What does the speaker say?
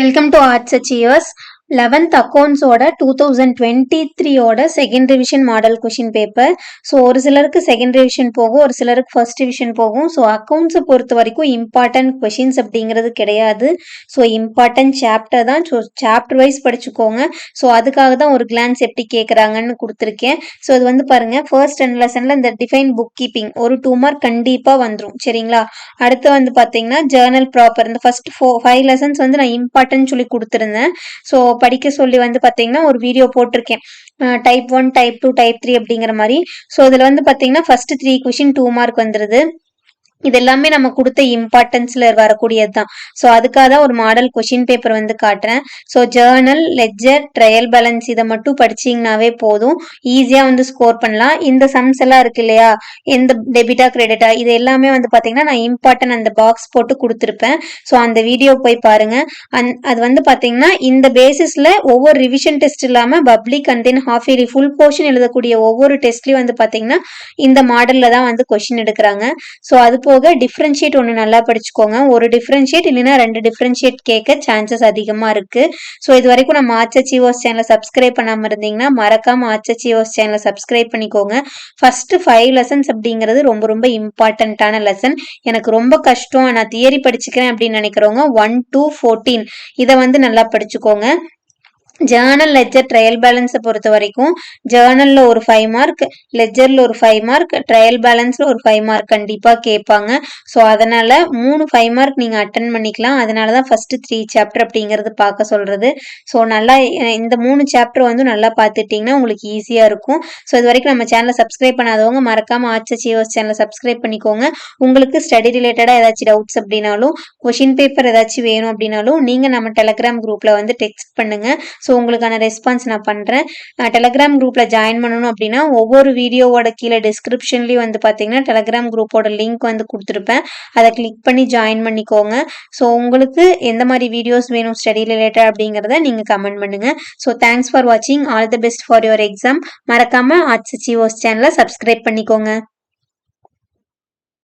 Welcome to arts achievers 11th அக்கௌண்ட்ஸோட 2023ஓட second revision model question paper. So ஒரு சிலருக்கு செகண்ட் ரிவிஷன் போகும், ஒரு சிலருக்கு ஃபர்ஸ்ட் ரிவிஷன் போகும். ஸோ அக்கௌண்ட்ஸை பொறுத்த வரைக்கும் இம்பார்ட்டன்ட் கொஷின்ஸ் அப்படிங்கிறது கிடையாது. ஸோ இம்பார்ட்டன்ட் சாப்டர் தான். ஸோ சாப்டர் வைஸ் படிச்சுக்கோங்க. ஸோ அதுக்காக தான் ஒரு கிளான்ஸ் எப்படி கேட்குறாங்கன்னு கொடுத்துருக்கேன். ஸோ இது வந்து பாருங்கள், ஃபர்ஸ்ட் 2 லெசனில் இந்த டிஃபைன் புக் கீப்பிங் ஒரு 2 மார்க் கண்டிப்பாக வந்துடும். சரிங்களா? அடுத்து வந்து பார்த்தீங்கன்னா ஜேர்னல் ப்ராப்பர், இந்த ஃபர்ஸ்ட் 5 லெசன்ஸ் வந்து நான் இம்பார்ட்டன்ட் சொல்லி கொடுத்துருந்தேன். ஸோ படிக்க சொல்லி வந்து பார்த்தீங்கன்னா ஒரு வீடியோ போட்டிருக்கேன், டைப் 1 டைப் 2 டைப் 3 அப்படிங்கிற மாதிரி. ஸோ இதில் வந்து பார்த்தீங்கன்னா ஃபர்ஸ்ட் 3 கொஷின் 2 மார்க் வந்துடுது. இது எல்லாமே நம்ம கொடுத்த இம்பார்ட்டன்ஸ்ல வரக்கூடியது தான். ஸோ அதுக்காக தான் ஒரு மாடல் கொஷின் பேப்பர் வந்து காட்டுறேன். So Journal, ledger, trial balance இதை மட்டும் படிச்சிங்கனாவே போதும், ஈஸியாக வந்து ஸ்கோர் பண்ணலாம். இந்த சம்ஸ் எல்லாம் இருக்கு இல்லையா, எந்த டெபிட்டா கிரெடிட்டா, இது எல்லாமே வந்து பார்த்தீங்கன்னா நான் இம்பார்ட்டன்ட் அந்த பாக்ஸ் போட்டு கொடுத்துருப்பேன். ஸோ அந்த வீடியோ போய் பாருங்க. அது வந்து பார்த்தீங்கன்னா இந்த பேசிஸில் ஒவ்வொரு ரிவிஷன் டெஸ்ட் இல்லாமல் public and then half yearly full portion எழுதக்கூடிய ஒவ்வொரு டெஸ்ட்லையும் வந்து பார்த்தீங்கன்னா இந்த மாடலில் தான் வந்து கொஷின் எடுக்கிறாங்க. ஸோ அது போக டிஃப்ரென்ஷியேட் ஒன்று நல்லா படிச்சுக்கோங்க. ஒரு டிஃப்ரென்ஷியேட் இல்லைன்னா 2 டிஃப்ரென்ஷியேட் கேட்க சான்சஸ் அதிகமாக இருக்கு. ஸோ இது வரைக்கும் நம்ம ஆர்ட்ஸ் அச்சீவர்ஸ் சேனலை சப்ஸ்கிரைப் பண்ணாமல் இருந்தீங்கன்னா மறக்காம ஆர்ட்ஸ் அச்சீவர்ஸ் சேனலை சப்ஸ்கிரைப் பண்ணிக்கோங்க. ஃபர்ஸ்ட் 5 லெசன்ஸ் அப்படிங்கிறது ரொம்ப ரொம்ப இம்பார்ட்டண்ட்டான லெசன். எனக்கு ரொம்ப கஷ்டம், நான் தியரி படிச்சுக்கிறேன் அப்படின்னு நினைக்கிறவங்க 1 to 14 இதை வந்து நல்லா படிச்சுக்கோங்க. ஜேர்னல், லெட்ஜர், ட்ரையல் பேலன்ஸை பொறுத்த வரைக்கும் ஜேர்னலில் ஒரு 5 மார்க், லெட்ஜரில் ஒரு 5 மார்க், ட்ரையல் பேலன்ஸில் ஒரு 5 மார்க் கண்டிப்பாக கேட்பாங்க. ஸோ அதனால் 3 5 மார்க் நீங்கள் அட்டன் பண்ணிக்கலாம். அதனால தான் ஃபஸ்ட்டு 3 சாப்டர் அப்படிங்கிறது பார்க்க சொல்கிறது. ஸோ நல்லா இந்த 3 சாப்டர் வந்து நல்லா பார்த்துட்டிங்கன்னா உங்களுக்கு ஈஸியாக இருக்கும். ஸோ இது வரைக்கும் நம்ம சேனலை சப்ஸ்கிரைப் பண்ணாதவங்க மறக்காமல் ஆர்ட்ஸ் அச்சீவர்ஸ் சேனலை சப்ஸ்கிரைப் பண்ணிக்கோங்க. உங்களுக்கு ஸ்டடி ரிலேட்டடாக ஏதாச்சும் டவுட்ஸ் அப்படின்னாலும், கொஷின் பேப்பர் ஏதாச்சும் வேணும் அப்படின்னாலும் நீங்கள் நம்ம டெலகிராம் குரூப்பில் வந்து டெக்ஸ்ட் பண்ணுங்கள். ஸோ உங்களுக்கான ரெஸ்பான்ஸ் நான் பண்ணுறேன். டெலகிராம் குரூப்பில் ஜாயின் பண்ணணும் அப்படின்னா ஒவ்வொரு வீடியோவோட கீழே டிஸ்கிரிப்ஷன்லேயும் வந்து பார்த்தீங்கன்னா டெலகிராம் குரூப்போட லிங்க் வந்து கொடுத்துருப்பேன், அதை கிளிக் பண்ணி ஜாயின் பண்ணிக்கோங்க. ஸோ உங்களுக்கு எந்த மாதிரி வீடியோஸ் வேணும் ஸ்டடி ரிலேட்டட் அப்படிங்கிறத நீங்கள் கமெண்ட் பண்ணுங்கள். ஸோ தேங்க்ஸ் ஃபார் வாட்சிங். All the best for your exam. மறக்காமல் ஆர்ட்ஸ் அச்சீவர்ஸ் சேனலை சப்ஸ்கிரைப் பண்ணிக்கோங்க.